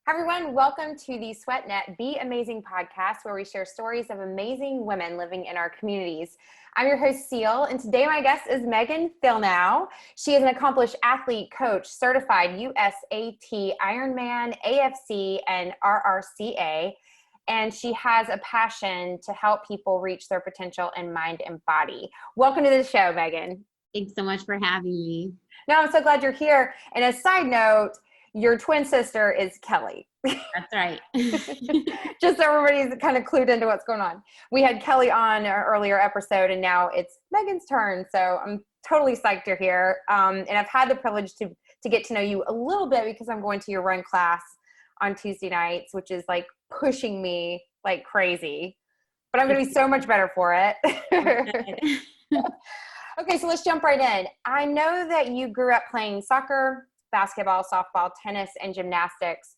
Hi, everyone. Welcome to the SweatNet Be Amazing podcast, where we share stories of amazing women living in our communities. I'm your host, Cel, and today my guest is Meghan Fillnow. She is an accomplished athlete, coach, certified USAT, IRONMAN, AFC, and RRCA, and she has a passion to help people reach their potential in mind and body. Welcome to the show, Meghan. Thanks so much for having me. No, I'm so glad you're here. And a side note, your twin sister is Kelly. That's right. Just so everybody's kind of clued into what's going on. We had Kelly on our earlier episode, and now it's Meghan's turn. So I'm totally psyched you're here. And I've had the privilege to get to know you a little bit because I'm going to your run class on Tuesday nights, which is like pushing me like crazy. But I'm going to be so much better for it. Okay, so let's jump right in. I know that you grew up playing soccer, basketball, softball, tennis, and gymnastics.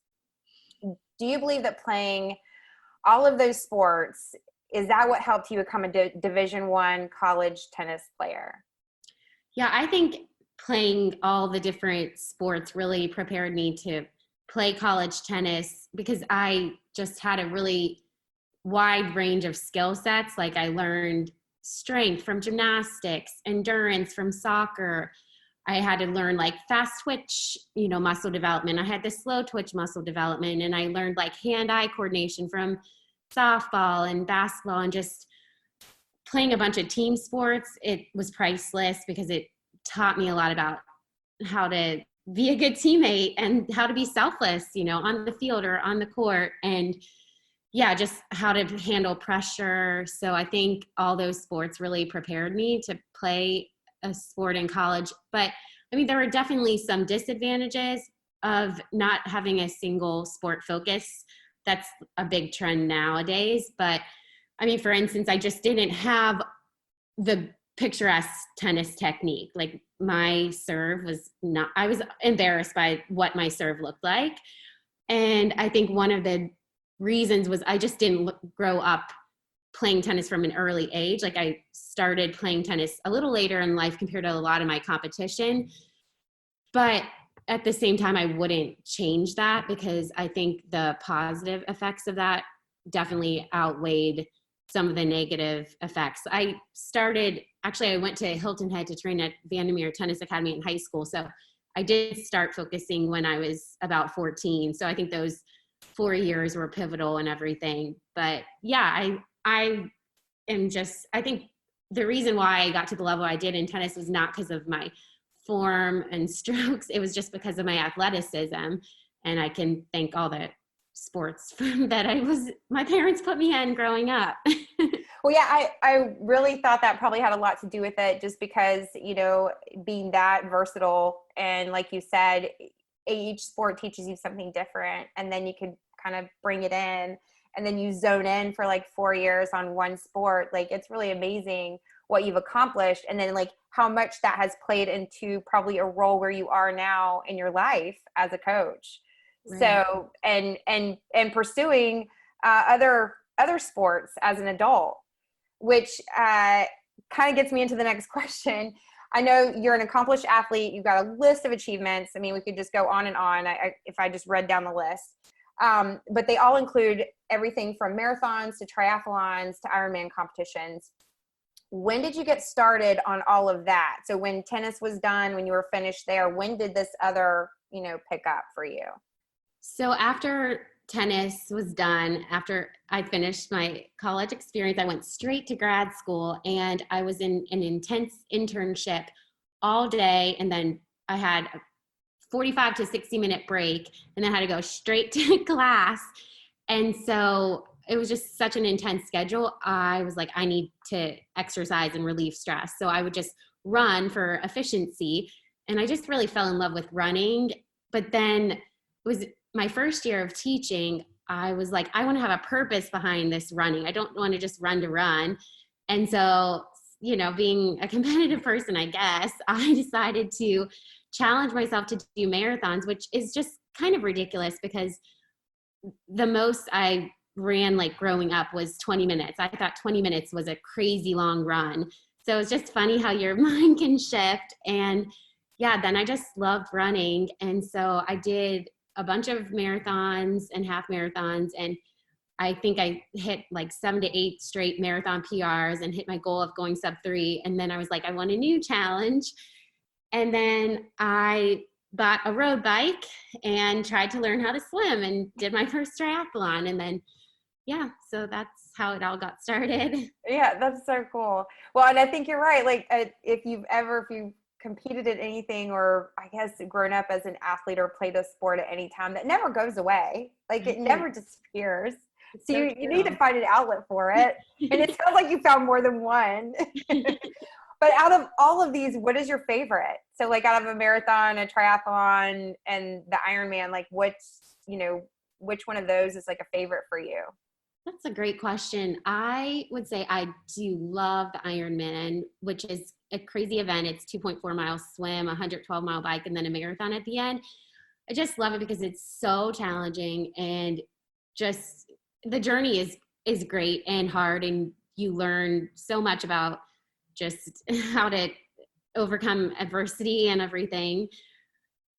Do you believe that playing all of those sports, is that what helped you become a Division I college tennis player? Yeah, I think playing all the different sports really prepared me to play college tennis because I just had a really wide range of skill sets. Like I learned strength from gymnastics, endurance from soccer. I had to learn like fast twitch, muscle development. I had the slow twitch muscle development, and I learned like hand-eye coordination from softball and basketball, and just playing a bunch of team sports. It was priceless because it taught me a lot about how to be a good teammate and how to be selfless, on the field or on the court, and yeah, just how to handle pressure. So I think all those sports really prepared me to play a sport in college. But I mean, there were definitely some disadvantages of not having a single sport focus. That's a big trend nowadays. But I mean, for instance, I just didn't have the picturesque tennis technique. Like my serve was not, I was embarrassed by what my serve looked like. And I think one of the reasons was I just didn't grow up playing tennis from an early age. Like I started playing tennis a little later in life compared to a lot of my competition. But at the same time, I wouldn't change that because I think the positive effects of that definitely outweighed some of the negative effects. I went to Hilton Head to train at Vandermeer Tennis Academy in high school. So I did start focusing when I was about 14. So I think those 4 years were pivotal and everything. But yeah, I think the reason why I got to the level I did in tennis was not because of my form and strokes. It was just because of my athleticism. And I can thank all the sports that my parents put me in growing up. Well, yeah, I really thought that probably had a lot to do with it just because, being that versatile and like you said, each sport teaches you something different, and then you could kind of bring it in, and then you zone in for like 4 years on one sport. Like it's really amazing what you've accomplished, and then like how much that has played into probably a role where you are now in your life as a coach. Right. So and pursuing other sports as an adult, which kind of gets me into the next question. I know you're an accomplished athlete. You've got a list of achievements. I mean, we could just go on and on if I just read down the list. But they all include everything from marathons to triathlons to Ironman competitions. When did you get started on all of that? So when tennis was done, when you were finished there, when did this other, pick up for you? So after tennis was done, after I finished my college experience, I went straight to grad school, and I was in an intense internship all day. And then I had a 45 to 60-minute break, and then I had to go straight to class. And so it was just such an intense schedule. I was like, I need to exercise and relieve stress. So I would just run for efficiency. And I just really fell in love with running. But then it was my first year of teaching. I was like, I want to have a purpose behind this running. I don't want to just run to run. And so, being a competitive person, I guess, I decided to challenge myself to do marathons, which is just kind of ridiculous because the most I ran like growing up was 20 minutes. I thought 20 minutes was a crazy long run. So it's just funny how your mind can shift. And yeah, then I just loved running. And so I did a bunch of marathons and half marathons. And I think I hit like 7 to 8 straight marathon PRs and hit my goal of going sub 3. And then I was like, I want a new challenge. And then I bought a road bike and tried to learn how to swim and did my first triathlon. And then, yeah, so that's how it all got started. Yeah, that's so cool. Well, and I think you're right. Like if you've competed in anything, or I guess grown up as an athlete or played a sport at any time, that never goes away. Like it never disappears. So you need to find an outlet for it. And it sounds like you found more than one. But out of all of these, what is your favorite? So like out of a marathon, a triathlon, and the Ironman, like which one of those is like a favorite for you? That's a great question. I would say I do love the Ironman, which is a crazy event. It's 2.4 miles swim, 112-mile bike, and then a marathon at the end. I just love it because it's so challenging, and just the journey is great and hard, and you learn so much about just how to overcome adversity and everything.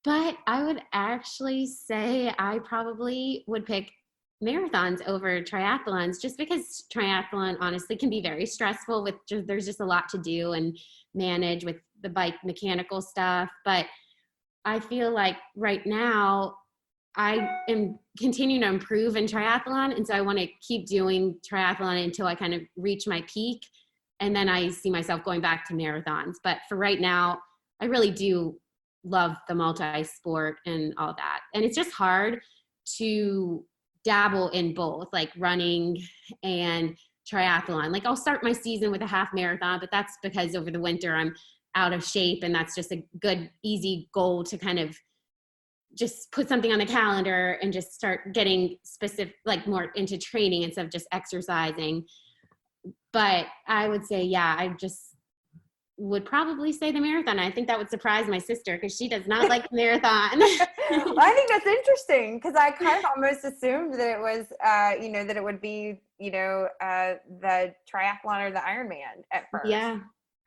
But I would actually say I probably would pick marathons over triathlons, just because triathlon honestly can be very stressful there's just a lot to do and manage with the bike mechanical stuff. But I feel like right now I am continuing to improve in triathlon. And so I want to keep doing triathlon until I kind of reach my peak. And then I see myself going back to marathons. But for right now, I really do love the multi-sport and all that. And it's just hard to dabble in both, like running and triathlon. Like I'll start my season with a half marathon, but that's because over the winter I'm out of shape, and that's just a good, easy goal to kind of just put something on the calendar and just start getting specific, like more into training instead of just exercising. But I would say, yeah, I just would probably say the marathon. I think that would surprise my sister because she does not like marathon. I think that's interesting because I kind of almost assumed that it was, that it would be, the triathlon or the Ironman at first. Yeah.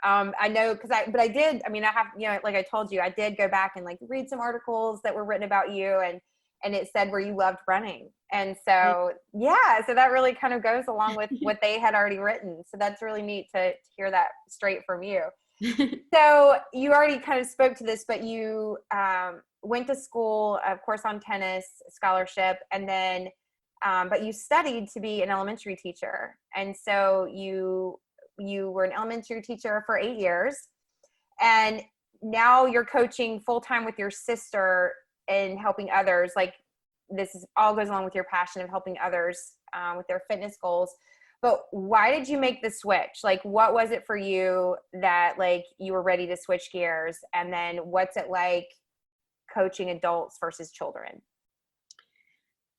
I know but I did, I have, like I told you, I did go back and like read some articles that were written about you, and it said where you loved running. And so, so that really kind of goes along with what they had already written. So that's really neat to hear that straight from you. So you already kind of spoke to this, but you went to school, of course, on tennis scholarship, and then, but you studied to be an elementary teacher. And so you were an elementary teacher for 8 years, and now you're coaching full-time with your sister and helping others. Like all goes along with your passion of helping others with their fitness goals. But why did you make the switch? Like, what was it for you that like you were ready to switch gears? And then what's it like coaching adults versus children?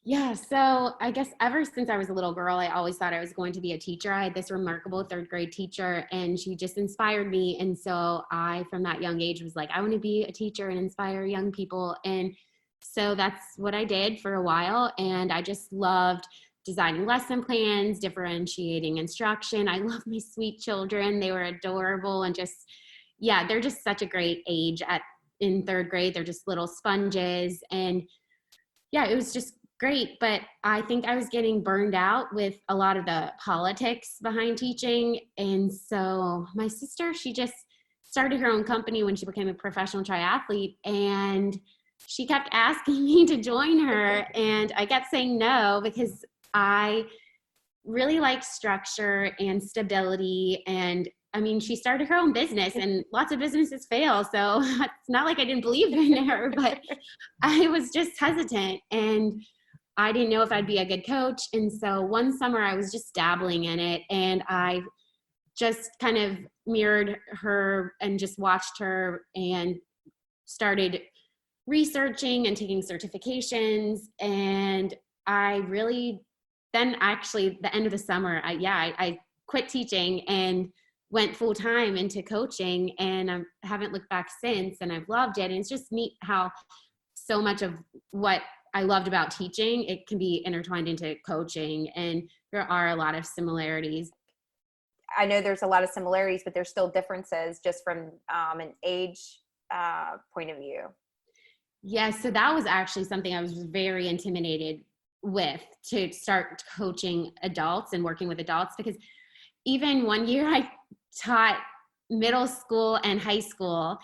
Yeah, so I guess ever since I was a little girl, I always thought I was going to be a teacher. I had this remarkable 3rd grade teacher, and she just inspired me. And so I, from that young age, was like, I want to be a teacher and inspire young people. And so that's what I did for a while. And I just loved designing lesson plans, differentiating instruction. I love my sweet children. They were adorable, and just, they're just such a great age in 3rd grade. They're just little sponges. And it was just great. But I think I was getting burned out with a lot of the politics behind teaching. And so my sister, she just started her own company when she became a professional triathlete, and she kept asking me to join her. And I kept saying no, because I really like structure and stability. And she started her own business, and lots of businesses fail. So it's not like I didn't believe in her, but I was just hesitant, and I didn't know if I'd be a good coach. And so one summer I was just dabbling in it, and I just kind of mirrored her and just watched her and started researching and taking certifications. And I really, then actually the end of the summer, I quit teaching and went full time into coaching, and I haven't looked back since, and I've loved it. And it's just neat how so much of what I loved about teaching, it can be intertwined into coaching, and there are a lot of similarities. I know there's a lot of similarities, but there's still differences just from an age point of view. Yes, so that was actually something I was very intimidated with, to start coaching adults and working with adults, because even one year I taught middle school and high school,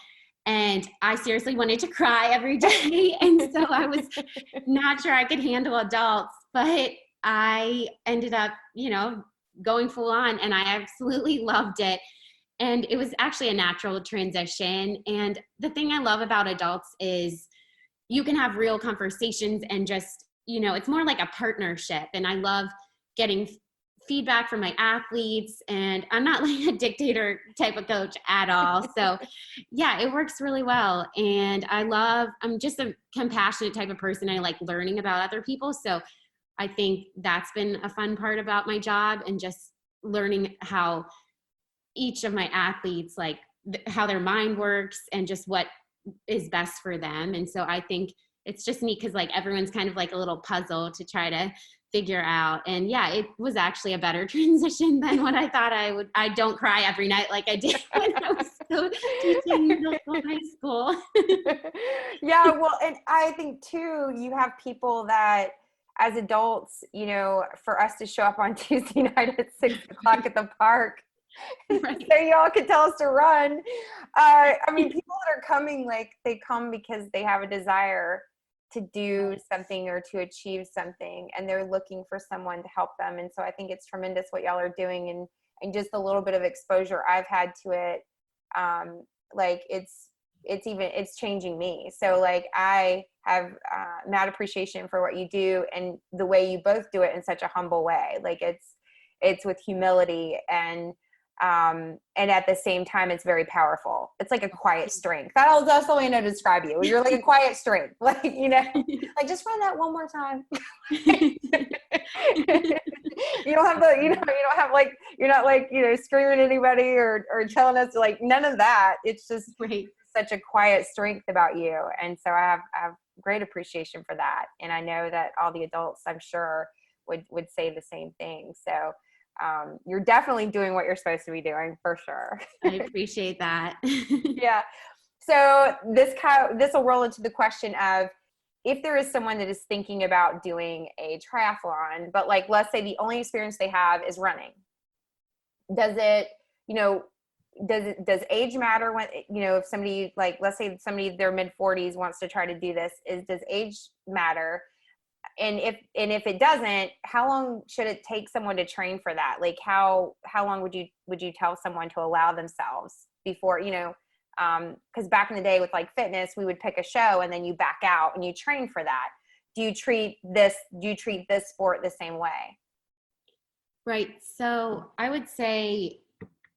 and I seriously wanted to cry every day. And so I was not sure I could handle adults, but I ended up, going full on, and I absolutely loved it. And it was actually a natural transition. And the thing I love about adults is you can have real conversations and just, it's more like a partnership. And I love getting feedback from my athletes, and I'm not like a dictator type of coach at all. So yeah, it works really well. And I'm just a compassionate type of person. I like learning about other people. So I think that's been a fun part about my job, and just learning how each of my athletes, like how their mind works and just what is best for them. And so I think it's just neat, because like everyone's kind of like a little puzzle to try to figure out. And yeah, it was actually a better transition than what I thought I would. I don't cry every night like I did when I was still teaching middle school, high school. Yeah, well, and I think too, you have people that as adults, for us to show up on Tuesday night at 6:00 at the park, Right. so y'all can tell us to run. I mean, people that are coming, like they come because they have a desire to do something or to achieve something, and they're looking for someone to help them. And so I think it's tremendous what y'all are doing, and just a little bit of exposure I've had to it. Like it's changing me. So like I have mad appreciation for what you do, and the way you both do it in such a humble way. Like it's with humility, and at the same time, it's very powerful. It's like a quiet strength. That's the way I know to describe you. You're like a quiet strength, like, like just run that one more time. You don't have you're not like, screaming at anybody or telling us, like, none of that. It's just Right. such a quiet strength about you. And so I have great appreciation for that. And I know that all the adults, I'm sure, would say the same thing. So you're definitely doing what you're supposed to be doing, for sure. I appreciate that. Yeah. So this will roll into the question of, if there is someone that is thinking about doing a triathlon, but like, let's say the only experience they have is running. Does it, does age matter when, if somebody, like, let's say somebody their mid 40s wants to try to do this, does age matter? And if it doesn't, how long should it take someone to train for that? Like how long would you tell someone to allow themselves before, because back in the day with like fitness, we would pick a show and then you back out and you train for that. Do you treat this sport the same way? Right. So I would say,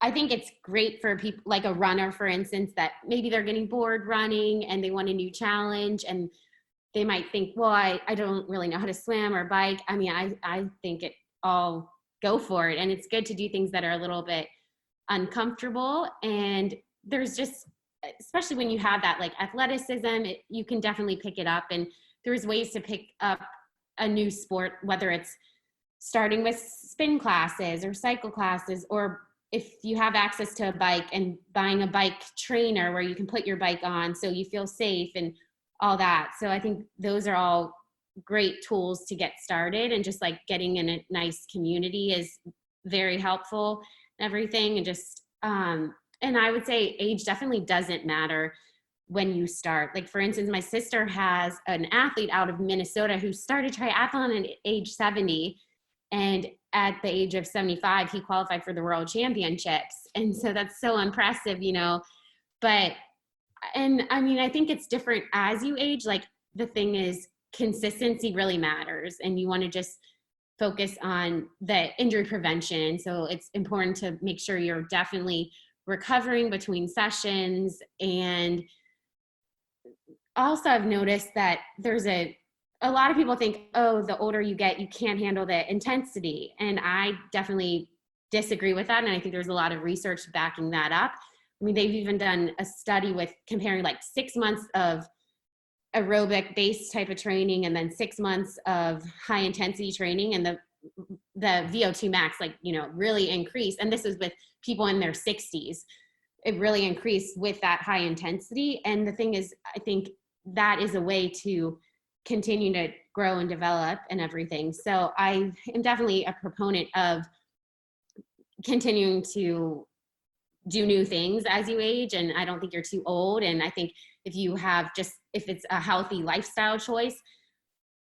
I think it's great for people like a runner, for instance, that maybe they're getting bored running and they want a new challenge, and they might think, well, I don't really know how to swim or bike. I mean, I think it all go for it. And it's good to do things that are a little bit uncomfortable. And there's just, especially when you have that like athleticism, you can definitely pick it up. And there's ways to pick up a new sport, whether it's starting with spin classes or cycle classes, or if you have access to a bike and buying a bike trainer where you can put your bike on so you feel safe and all that. So I think those are all great tools to get started, and just like getting in a nice community is very helpful and everything. And just, and I would say age definitely doesn't matter when you start. Like for instance, my sister has an athlete out of Minnesota who started triathlon at age 70. And at the age of 75, he qualified for the World Championships. And so that's so impressive, but, and I mean, I think it's different as you age. Like the thing is, consistency really matters, and you want to just focus on the injury prevention. So it's important to make sure you're definitely recovering between sessions. And also I've noticed that there's a lot of people think, oh, the older you get, you can't handle the intensity. And I definitely disagree with that. And I think there's a lot of research backing that up. I mean, they've even done a study with comparing like 6 months of aerobic based type of training and then 6 months of high intensity training, and the VO2 max, really increased. And this is with people in their 60s. It really increased with that high intensity. And the thing is, I think that is a way to continue to grow and develop and everything. So I am definitely a proponent of continuing to do new things as you age. And I don't think you're too old. And I think if you have if it's a healthy lifestyle choice,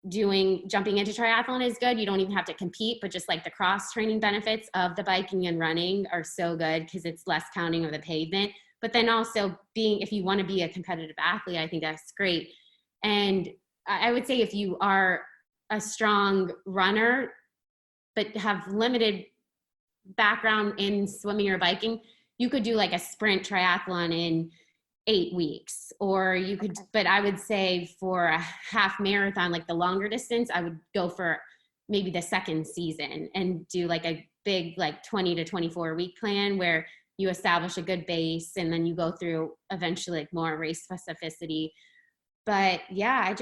jumping into triathlon is good. You don't even have to compete, but just like the cross training benefits of the biking and running are so good because it's less counting of the pavement. But then also if you want to be a competitive athlete, I think that's great. And I would say if you are a strong runner, but have limited background in swimming or biking, you could do like a sprint triathlon in 8 weeks, or you could, but I would say for a half marathon, like the longer distance, I would go for maybe the second season and do like a big, like 20 to 24 week plan where you establish a good base and then you go through eventually like more race specificity. But yeah,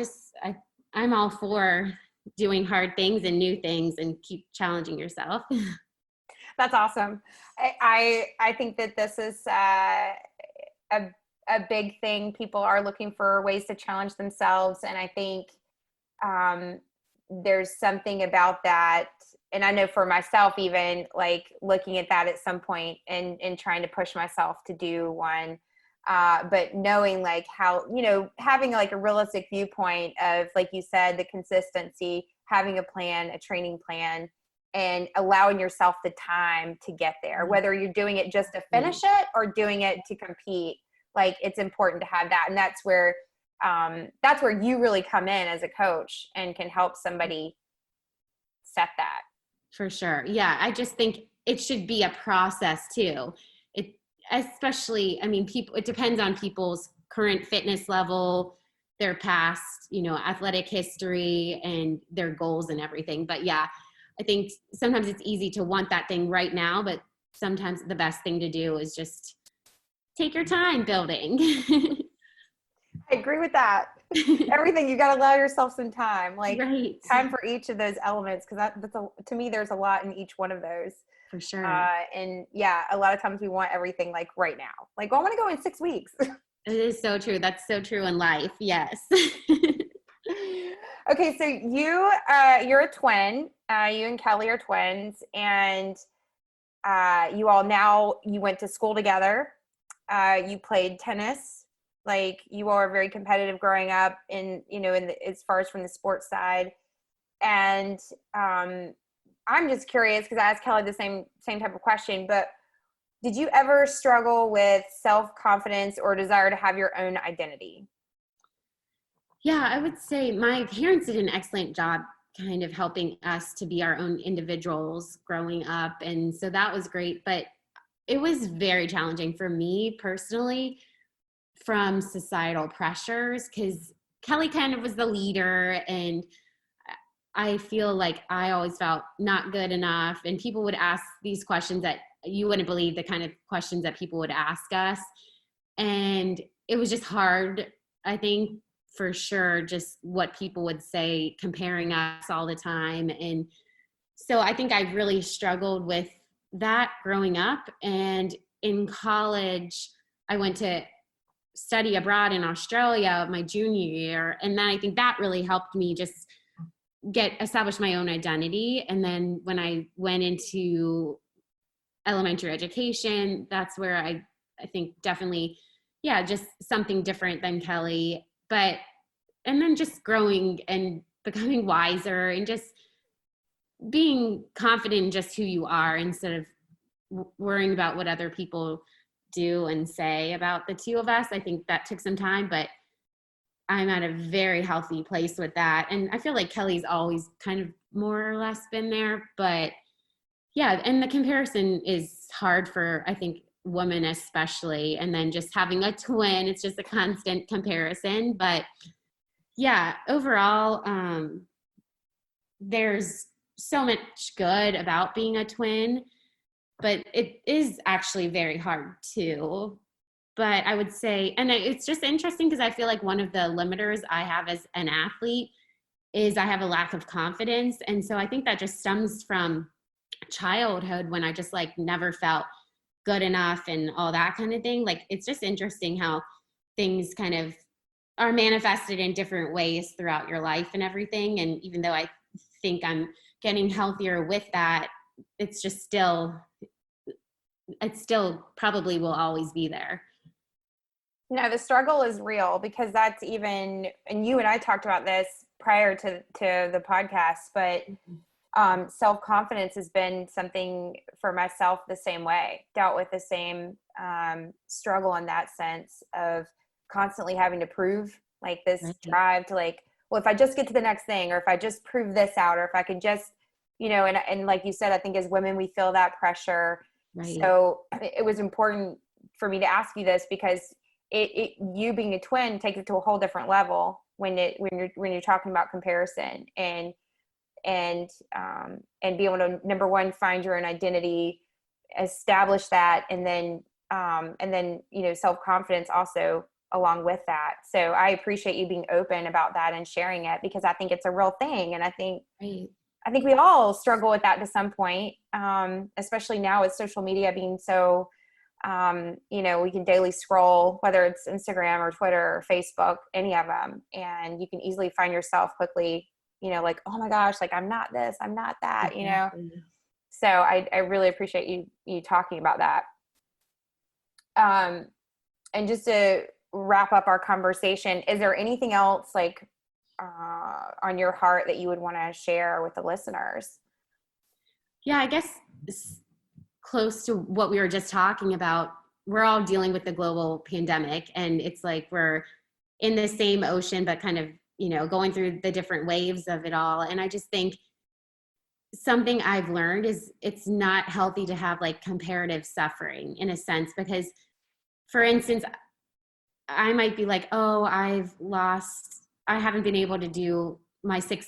I'm all for doing hard things and new things and keep challenging yourself. That's awesome. I think that this is a big thing. People are looking for ways to challenge themselves. And I think there's something about that. And I know for myself, even like looking at that at some point and trying to push myself to do one. But knowing like how, having like a realistic viewpoint of, like you said, the consistency, having a plan, a training plan, and allowing yourself the time to get there, whether you're doing it just to finish it or doing it to compete. Like it's important to have that. And that's where you really come in as a coach and can help somebody set that. For sure. Yeah. I just think it should be a process too. Especially, it depends on people's current fitness level, their past, athletic history and their goals and everything. But yeah, I think sometimes it's easy to want that thing right now, but sometimes the best thing to do is just take your time building. I agree with that. Everything, you got to allow yourself some time, like right. Time for each of those elements. Cause to me, there's a lot in each one of those. For sure. And yeah, a lot of times we want everything like right now, like, I want to go in 6 weeks. It is so true. That's so true in life. Yes. Okay. So you're a twin, you and Kelly are twins, and you went to school together. You played tennis. Like you all are very competitive growing up as far as from the sports side. And I'm just curious because I asked Kelly the same type of question, but did you ever struggle with self-confidence or desire to have your own identity? Yeah, I would say my parents did an excellent job kind of helping us to be our own individuals growing up. And so that was great, but it was very challenging for me personally from societal pressures because Kelly kind of was the leader and I feel like I always felt not good enough, and people would ask these questions that you wouldn't believe the kind of questions that people would ask us. And it was just hard, I think, for sure, just what people would say, comparing us all the time. And so I think I really struggled with that growing up. And in college, I went to study abroad in Australia my junior year. And then I think that really helped me just establish my own identity. And then when I went into elementary education, that's where I think definitely, yeah, just something different than Kelly. And then just growing and becoming wiser and just being confident in just who you are instead of worrying about what other people do and say about the two of us. I think that took some time, but I'm at a very healthy place with that. And I feel like Kelly's always kind of more or less been there, but yeah. And the comparison is hard for, I think, women especially. And then just having a twin, it's just a constant comparison. But yeah, overall, there's so much good about being a twin, but it is actually very hard too. But I would say, and it's just interesting because I feel like one of the limiters I have as an athlete is I have a lack of confidence. And so I think that just stems from childhood when I just like never felt good enough and all that kind of thing. Like, it's just interesting how things kind of are manifested in different ways throughout your life and everything. And even though I think I'm getting healthier with that, it's still probably will always be there. No, the struggle is real, because that's even, and you and I talked about this prior to the podcast, but self-confidence has been something for myself the same way, dealt with the same struggle in that sense of constantly having to prove, like, this drive to, like, well, if I just get to the next thing, or if I just prove this out, or if I can just, and like you said, I think as women, we feel that pressure. Right. So it was important for me to ask you this, because you being a twin takes it to a whole different level when you're talking about comparison and be able to, number one, find your own identity, establish that, and then self-confidence also along with that. So I appreciate you being open about that and sharing it, because I think it's a real thing. And I think we all struggle with that to some point, especially now with social media being so, we can daily scroll, whether it's Instagram or Twitter or Facebook, any of them. And you can easily find yourself quickly, like, oh my gosh, like, I'm not this, I'm not that, So I really appreciate you talking about that. And just to wrap up our conversation, is there anything else, like, on your heart that you would want to share with the listeners? Yeah, I guess close to what we were just talking about, we're all dealing with the global pandemic, and it's like we're in the same ocean, but kind of, going through the different waves of it all. And I just think something I've learned is it's not healthy to have, like, comparative suffering in a sense, because, for instance, I might be like, oh, I haven't been able to do my 6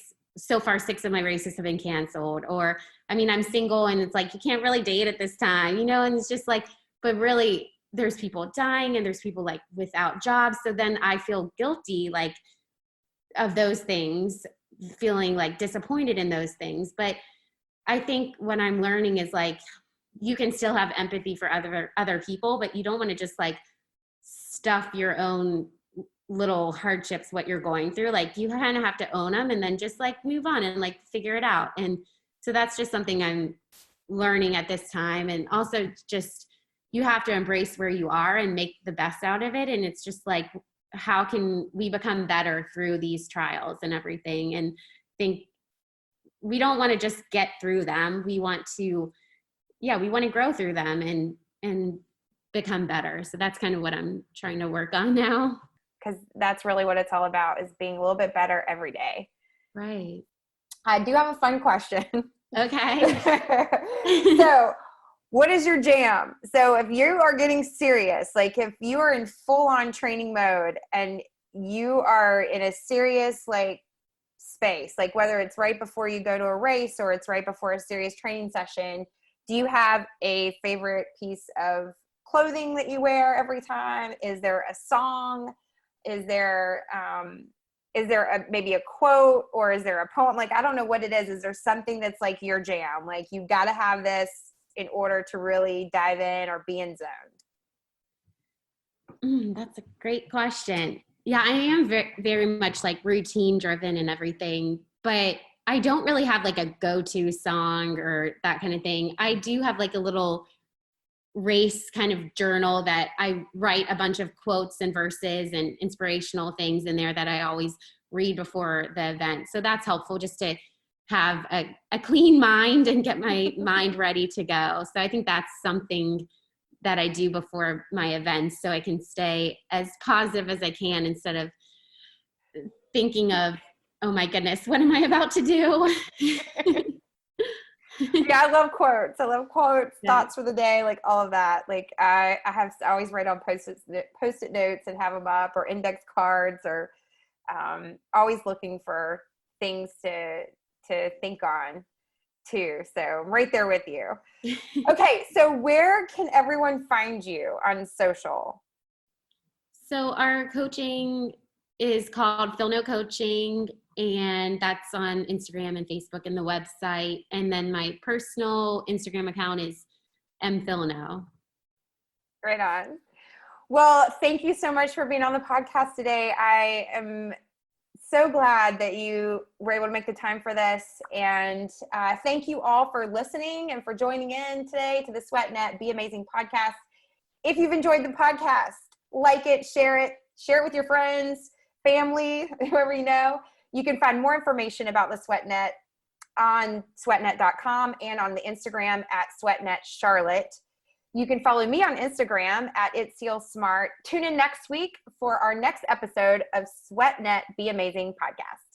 of my races have been canceled. Or, I mean, I'm single, and it's like, you can't really date at this time, and it's just like, but really there's people dying, and there's people, like, without jobs. So then I feel guilty, like, of those things, feeling like disappointed in those things. But I think what I'm learning is, like, you can still have empathy for other people, but you don't want to just, like, stuff your own little hardships, what you're going through. Like, you kind of have to own them, and then just, like, move on and, like, figure it out. And so that's just something I'm learning at this time. And also, just, you have to embrace where you are and make the best out of it. And it's just like, how can we become better through these trials and everything? And think we don't want to just get through them. We want to grow through them and become better. So that's kind of what I'm trying to work on now. Because that's really what it's all about, is being a little bit better every day. Right. I do have a fun question. Okay. So, what is your jam? So if you are getting serious, like, if you are in full-on training mode and you are in a serious, like, space, like, whether it's right before you go to a race or it's right before a serious training session, do you have a favorite piece of clothing that you wear every time? Is there a song? Is there maybe a quote, or is there a poem? Like, I don't know what it is. Is there something that's, like, your jam? Like, you've got to have this in order to really dive in or be in zone? That's a great question. Yeah, I am very, very much, like, routine driven and everything, but I don't really have, like, a go-to song or that kind of thing. I do have, like, a little race kind of journal that I write a bunch of quotes and verses and inspirational things in there that I always read before the event. So that's helpful, just to have a clean mind and get my mind ready to go. So I think that's something that I do before my events, so I can stay as positive as I can, instead of thinking of, oh my goodness, what am I about to do? Yeah, I love quotes. Thoughts for the day, like, all of that. Like, I always write on post-it notes and have them up, or index cards, or always looking for things to think on too. So I'm right there with you. Okay, so where can everyone find you on social? So our coaching is called Fillnow Coaching, and that's on Instagram and Facebook and the website. And then my personal Instagram account is Fillnow. Right on. Well, thank you so much for being on the podcast today. I am so glad that you were able to make the time for this. And thank you all for listening and for joining in today to the SweatNet Be Amazing podcast. If you've enjoyed the podcast, like it, share it with your friends, family, whoever you know. You can find more information about the SweatNet on sweatnet.com and on the Instagram at SweatNetCharlotte. You can follow me on Instagram at Cel Smart. Tune in next week for our next episode of SweatNet Be Amazing podcast.